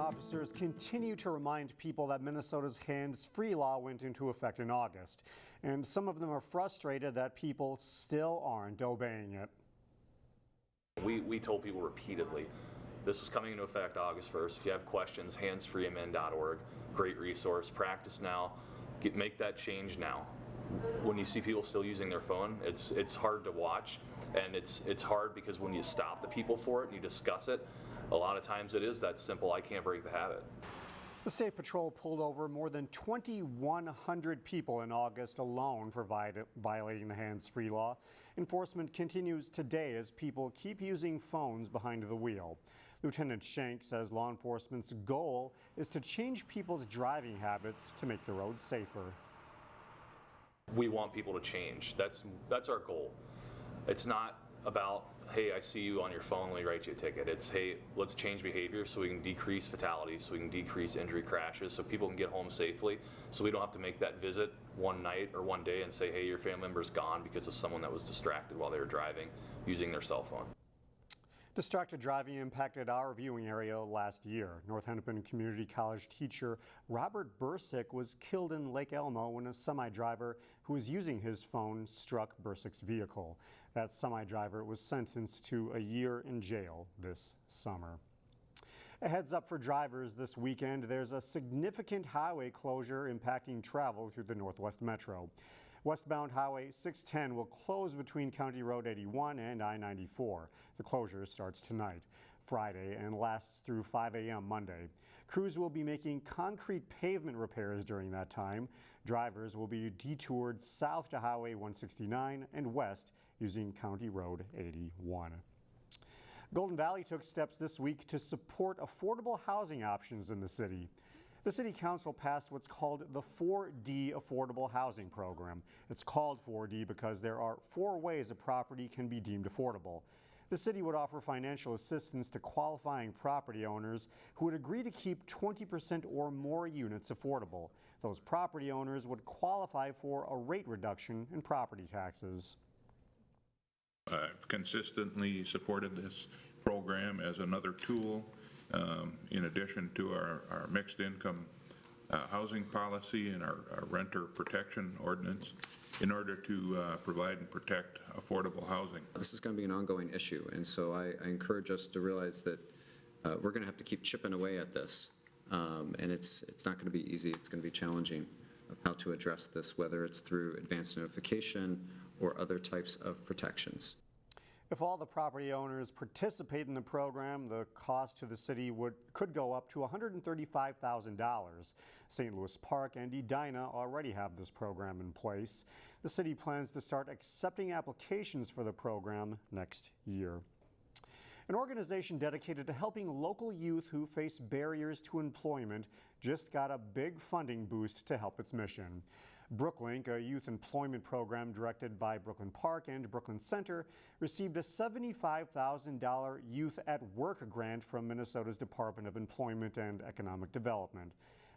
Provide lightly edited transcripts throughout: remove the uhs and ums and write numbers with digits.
officers continue to remind people that Minnesota's hands-free law went into effect in August, and some of them are frustrated that people still aren't obeying it. We told people repeatedly, this was coming into effect August 1st. If you have questions, handsfreeamn.org, great resource. Practice now, make that change now. When you see people still using their phone, it's hard to watch, and it's hard because when you stop the people for it and you discuss it, a lot of times it is that simple. I can't break the habit. The State Patrol pulled over more than 2,100 people in August alone for violating the hands-free law. Enforcement continues today as people keep using phones behind the wheel. Lieutenant Shank says law enforcement's goal is to change people's driving habits to make the roads safer. We want people to change. That's our goal. It's not about, hey, I see you on your phone, let me write you a ticket. It's, hey, let's change behavior so we can decrease fatalities, so we can decrease injury crashes, so people can get home safely, so we don't have to make that visit one night or one day and say, hey, your family member's gone because of someone that was distracted while they were driving using their cell phone. Distracted driving impacted our viewing area last year. North Hennepin Community College teacher Robert Bursick was killed in Lake Elmo when a semi-driver who was using his phone struck Bursick's vehicle. That semi-driver was sentenced to a year in jail this summer. A heads up for drivers this weekend. There's a significant highway closure impacting travel through the Northwest Metro. Westbound Highway 610 will close between County Road 81 and I-94. The closure starts tonight, Friday, and lasts through 5 a.m. Monday. Crews will be making concrete pavement repairs during that time. Drivers will be detoured south to Highway 169 and west using County Road 81. Golden Valley took steps this week to support affordable housing options in the city. The City Council passed what's called the 4D Affordable Housing Program. It's called 4D because there are 4 ways a property can be deemed affordable. The city would offer financial assistance to qualifying property owners who would agree to keep 20% or more units affordable. Those property owners would qualify for a rate reduction in property taxes. I've consistently supported this program as another tool in addition to our mixed income housing policy and our renter protection ordinance in order to provide and protect affordable housing. This is going to be an ongoing issue, and so I encourage us to realize that we're going to have to keep chipping away at this, and it's not going to be easy. It's going to be challenging of how to address this, whether it's through advanced notification or other types of protections. If all the property owners participate in the program, the cost to the city could go up to $135,000. St. Louis Park and Edina already have this program in place. The city plans to start accepting applications for the program next year. An organization dedicated to helping local youth who face barriers to employment just got a big funding boost to help its mission. BrookLynk, a youth employment program directed by Brooklyn Park and Brooklyn Center, received a $75,000 Youth at Work grant from Minnesota's Department of Employment and Economic Development.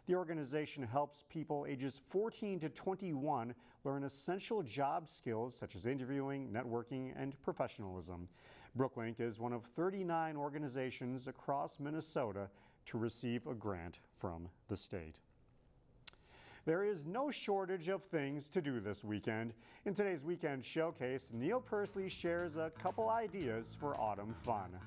The organization helps people ages 14 to 21 learn essential job skills such as interviewing, networking, and professionalism. BrookLynk is one of 39 organizations across Minnesota to receive a grant from the state. There is no shortage of things to do this weekend. In today's Weekend Showcase, Neil Persley shares a couple ideas for autumn fun.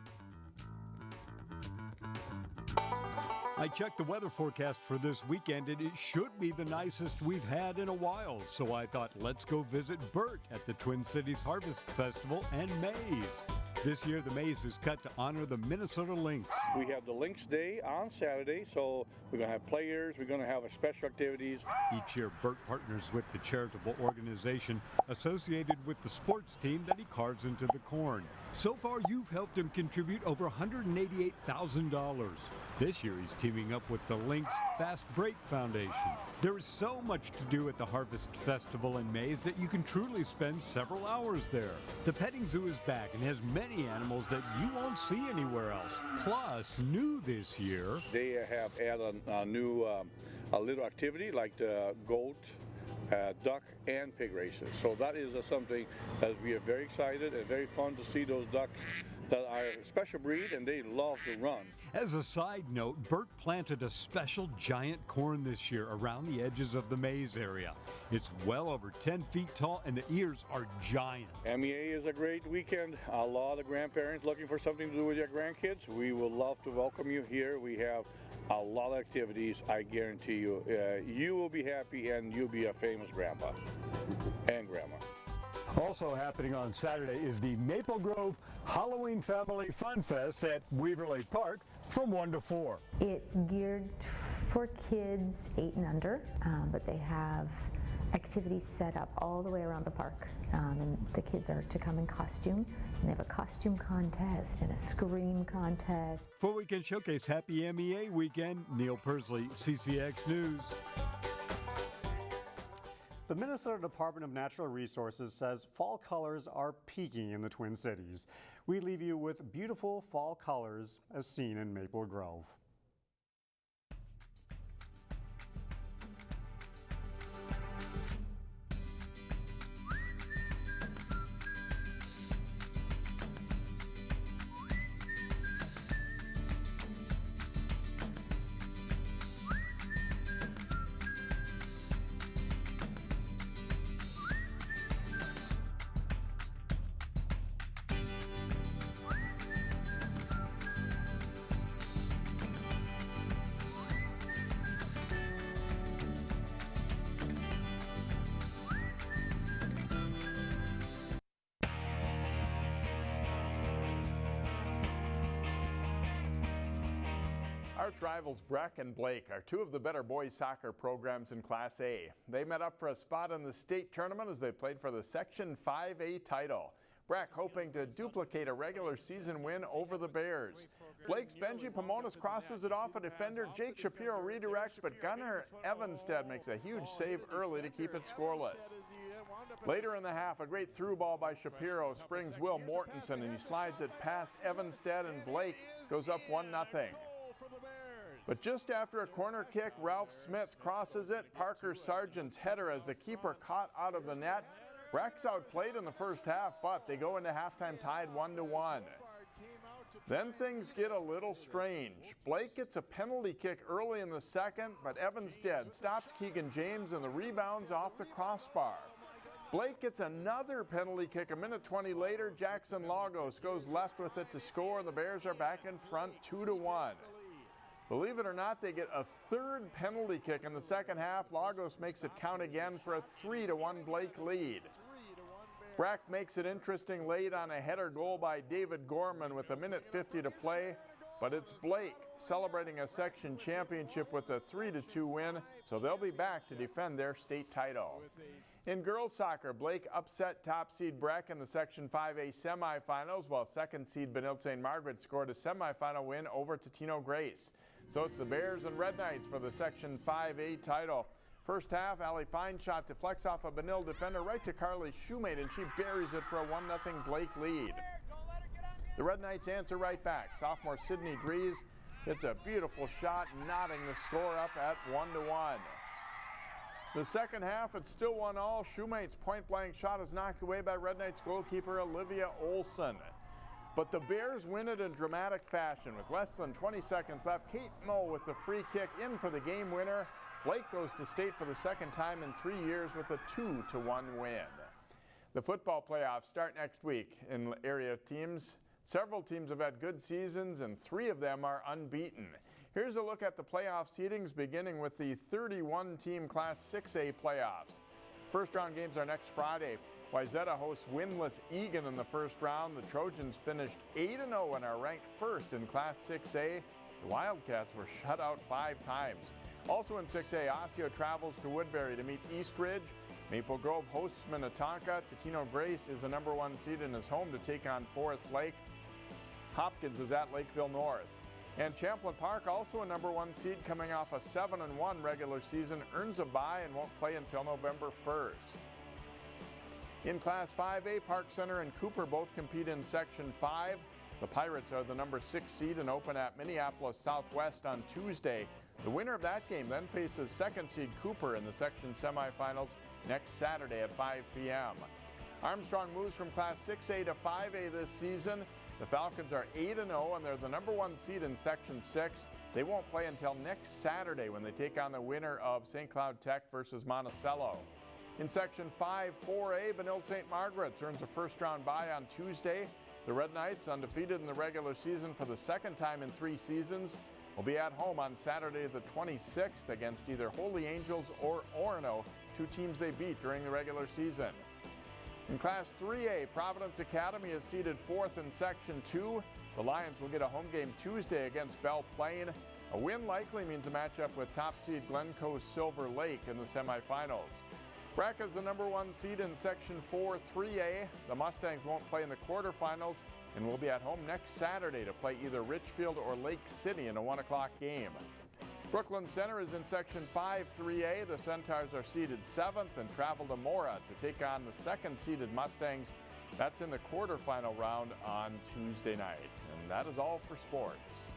I checked the weather forecast for this weekend, and it should be the nicest we've had in a while. So I thought, let's go visit Bert at the Twin Cities Harvest Festival and Maze. This year, the maze is cut to honor the Minnesota Lynx. We have the Lynx Day on Saturday, so we're going to have players, we're going to have special activities. Each year, Bert partners with the charitable organization associated with the sports team that he carves into the corn. So far, you've helped him contribute over $188,000. This year, he's teaming up with the Lynx Fast Break Foundation. There is so much to do at the Harvest Festival and Maze that you can truly spend several hours there. The petting zoo is back and has many animals that you won't see anywhere else. Plus, new this year, they have added a new a little activity like the goat, duck, and pig races. So that is something that we are very excited and very fun to see those ducks that are a special breed and they love to run. As a side note, Bert planted a special giant corn this year around the edges of the maze area. It's well over 10 feet tall and the ears are giant. MEA is a great weekend. A lot of grandparents looking for something to do with their grandkids. We would love to welcome you here. We have a lot of activities. I guarantee you, you will be happy and you'll be a famous grandpa and grandma. Also happening on Saturday is the Maple Grove Halloween Family Fun Fest at Weaver Lake Park from 1 to 4. It's geared for kids 8 and under, but they have activities set up all the way around the park. And the kids are to come in costume, and they have a costume contest and a scream contest. For Weekend Showcase, happy MEA weekend. Neil Persley, CCX News. The Minnesota Department of Natural Resources says fall colors are peaking in the Twin Cities. We leave you with beautiful fall colors as seen in Maple Grove. Arch rivals Breck and Blake are two of the better boys soccer programs in Class A. They met up for a spot in the state tournament as they played for the Section 5A title. Breck hoping to duplicate a regular season win over the Bears. Blake's Benji Pomonas crosses it off a defender. Jake Shapiro redirects, but Gunnar Evanstead makes a huge save early to keep it scoreless. Later in the half, a great through ball by Shapiro springs Will Mortensen, and he slides it past Evanstead, and Blake goes up 1-0. But just after a corner kick, Ralph Smith crosses it. Parker Sargent's header as the keeper caught out of the net. Breck's outplayed in the first half, but they go into halftime tied 1-1. Then things get a little strange. Blake gets a penalty kick early in the second, but Evanstead stops Keegan James and the rebounds off the crossbar. Blake gets another penalty kick a minute 20 later. Jackson Lagos goes left with it to score, and the Bears are back in front 2-1. Believe it or not, they get a third penalty kick in the second half. Lagos makes it count again for a 3-1 Blake lead. Breck makes it interesting late on a header goal by David Gorman with a minute 50 to play, but it's Blake celebrating a section championship with a 3-2 win, so they'll be back to defend their state title. In girls soccer, Blake upset top seed Breck in the Section 5A semifinals, while second seed Benilde-St. Margaret scored a semifinal win over Totino Grace. So it's the Bears and Red Knights for the Section 5A title. First half, Allie Fine shot deflects off a Benilde defender right to Carly Shoemate, and she buries it for a 1-0 Blake lead. The Red Knights answer right back. Sophomore Sydney Dries hits a beautiful shot, knotting the score up at 1-1. The second half, it's still 1-1. Shoemate's point-blank shot is knocked away by Red Knights goalkeeper Olivia Olson. But the Bears win it in dramatic fashion. With less than 20 seconds left, Kate Moe with the free kick in for the game winner. Blake goes to state for the second time in 3 years with a 2-1 win. The football playoffs start next week in area teams. Several teams have had good seasons, and 3 of them are unbeaten. Here's a look at the playoff seedings, beginning with the 31-team Class 6A playoffs. First round games are next Friday. Wayzata hosts winless Egan in the first round. The Trojans finished 8-0 and are ranked first in Class 6A. The Wildcats were shut out 5 times. Also in 6A, Osseo travels to Woodbury to meet Eastridge. Maple Grove hosts Minnetonka. Totino Grace is the #1 seed and is home to take on Forest Lake. Hopkins is at Lakeville North. And Champlain Park, also a #1 seed coming off a 7-1 regular season, earns a bye and won't play until November 1st. In Class 5A, Park Center and Cooper both compete in Section 5. The Pirates are the #6 seed and open at Minneapolis Southwest on Tuesday. The winner of that game then faces 2nd seed Cooper in the section semifinals next Saturday at 5 p.m. Armstrong moves from Class 6A to 5A this season. The Falcons are 8-0, and they're the #1 seed in Section 6. They won't play until next Saturday when they take on the winner of St. Cloud Tech versus Monticello. In Section 5, 4A, Benilde-St. Margaret earns a first-round bye on Tuesday. The Red Knights, undefeated in the regular season for the second time in 3 seasons, will be at home on Saturday the 26th against either Holy Angels or Orono, 2 teams they beat during the regular season. In Class 3A, Providence Academy is seeded 4th in Section 2. The Lions will get a home game Tuesday against Belle Plaine. A win likely means a matchup with top seed Glencoe Silver Lake in the semifinals. Breck is the #1 seed in Section 4 3A. The Mustangs won't play in the quarterfinals and will be at home next Saturday to play either Richfield or Lake City in a 1 o'clock game. Brooklyn Center is in Section 5 3A. The Centaurs are seeded 7th and travel to Mora to take on the 2nd-seeded Mustangs. That's in the quarterfinal round on Tuesday night. And that is all for sports.